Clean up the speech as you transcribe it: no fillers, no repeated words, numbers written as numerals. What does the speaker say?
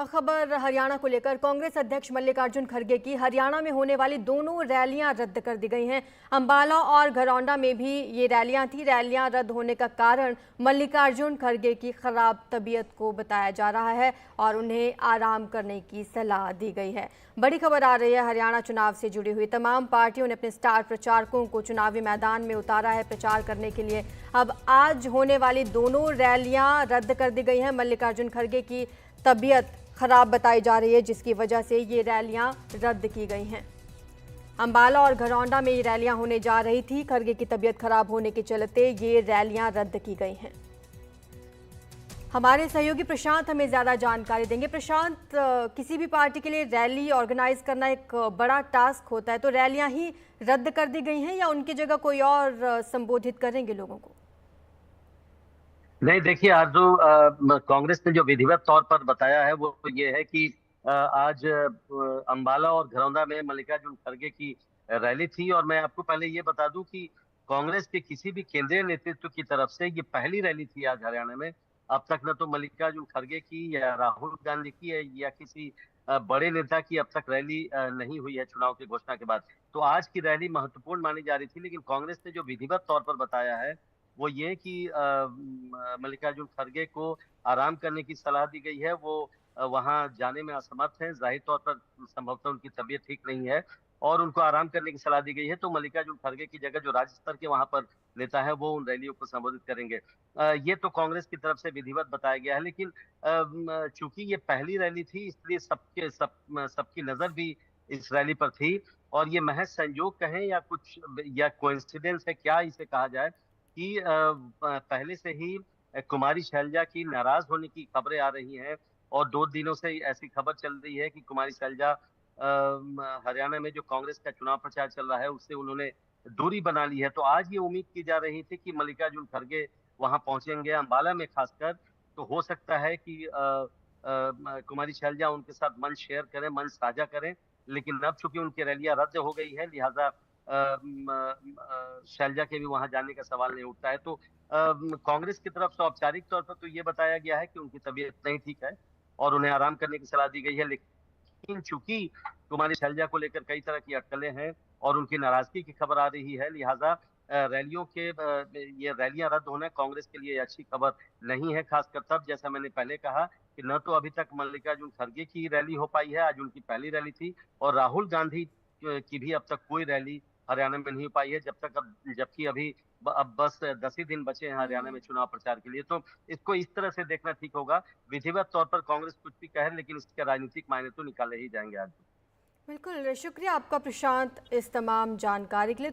खबर हरियाणा को लेकर कांग्रेस अध्यक्ष मल्लिकार्जुन खड़गे की हरियाणा में होने वाली दोनों रैलियां रद्द कर दी गई हैं। अंबाला और घरौंडा में भी ये रैलियां थी। रैलियां रद्द होने का कारण मल्लिकार्जुन खड़गे की खराब तबीयत को बताया जा रहा है और उन्हें आराम करने की सलाह दी गई है। बड़ी खबर आ रही है हरियाणा चुनाव से जुड़ी हुई। तमाम पार्टियों ने अपने स्टार प्रचारकों को चुनावी मैदान में उतारा है प्रचार करने के लिए। अब आज होने वाली दोनों रैलियां रद्द कर दी गई हैं। मल्लिकार्जुन खड़गे की तबीयत खराब बताई जा रही है, जिसकी वजह से ये रैलियां रद्द की गई हैं। अंबाला और घरौंडा में ये रैलियां होने जा रही थी। खड़गे की तबीयत खराब होने के चलते ये रैलियां रद्द की गई हैं। हमारे सहयोगी प्रशांत हमें ज्यादा जानकारी देंगे। प्रशांत, किसी भी पार्टी के लिए रैली ऑर्गेनाइज करना एक बड़ा टास्क होता है, तो रैलियां ही रद्द कर दी गई हैं या उनकी जगह कोई और संबोधित करेंगे लोगों को? नहीं, देखिए, आज जो कांग्रेस ने जो विधिवत तौर पर बताया है वो ये है कि आज अंबाला और घरौंदा में मल्लिकार्जुन खड़गे की रैली थी। और मैं आपको पहले ये बता दूं कि कांग्रेस के किसी भी केंद्रीय नेतृत्व की तरफ से ये पहली रैली थी आज हरियाणा में। अब तक न तो मल्लिकार्जुन खड़गे की या राहुल गांधी की है या किसी बड़े नेता की अब तक रैली नहीं हुई है चुनाव की घोषणा के बाद। तो आज की रैली महत्वपूर्ण मानी जा रही थी, लेकिन कांग्रेस ने जो विधिवत तौर पर बताया है वो ये कि मल्लिकार्जुन खड़गे को आराम करने की सलाह दी गई है। वो वहां जाने में असमर्थ हैं, जाहिर तौर पर संभवतः उनकी तबीयत ठीक नहीं है और उनको आराम करने की सलाह दी गई है। तो मल्लिकार्जुन खड़गे की जगह जो राज्य स्तर के वहां पर नेता है वो उन रैलियों को संबोधित करेंगे। ये तो कांग्रेस की तरफ से विधिवत बताया गया है, लेकिन चूंकि ये पहली रैली थी इसलिए सबकी नजर भी इस रैली पर थी। और ये महज संयोग कहें या कुछ या कोइंसिडेंस है, क्या इसे कहा जाए, कि पहले से ही कुमारी शैलजा की नाराज होने की खबरें आ रही हैं। और 2 दिनों से ऐसी खबर चल रही है कि कुमारी शैलजा हरियाणा में जो कांग्रेस का चुनाव प्रचार चल रहा है उससे उन्होंने दूरी बना ली है। तो आज ये उम्मीद की जा रही थी कि मल्लिकार्जुन खड़गे वहां पहुंचेंगे, अंबाला में खासकर। तो हो सकता है कि कुमारी शैलजा उनके साथ मंच शेयर करें, मंच साझा करें। लेकिन अब चूंकि उनकी रैलियां रद्द हो गई है, लिहाजा शैलजा के भी वहां जाने का सवाल नहीं उठता है। तो कांग्रेस की तरफ से औपचारिक तौर पर तो ये बताया गया है कि उनकी तबीयत नहीं ठीक है और उन्हें आराम करने की सलाह दी गई है। लेकिन चूंकि कुमारी शैलजा को लेकर कई तरह की अटकलें हैं और उनकी नाराजगी की खबर आ रही है, लिहाजा ये रैलियां रद्द होना कांग्रेस के लिए अच्छी खबर नहीं है। खासकर तब, जैसा मैंने पहले कहा, कि न तो अभी तक मल्लिकार्जुन खड़गे की रैली हो पाई है, आज उनकी पहली रैली थी, और राहुल गांधी की भी अब तक कोई रैली हरियाणा में नहीं हो पाई है जबकि अभी अब बस 10 ही दिन बचे हैं हरियाणा में चुनाव प्रचार के लिए। तो इसको इस तरह से देखना ठीक होगा। विधिवत तौर पर कांग्रेस कुछ भी कहे, लेकिन इसके राजनीतिक मायने तो निकाले ही जाएंगे आज। बिल्कुल, शुक्रिया आपका प्रशांत इस तमाम जानकारी के लिए।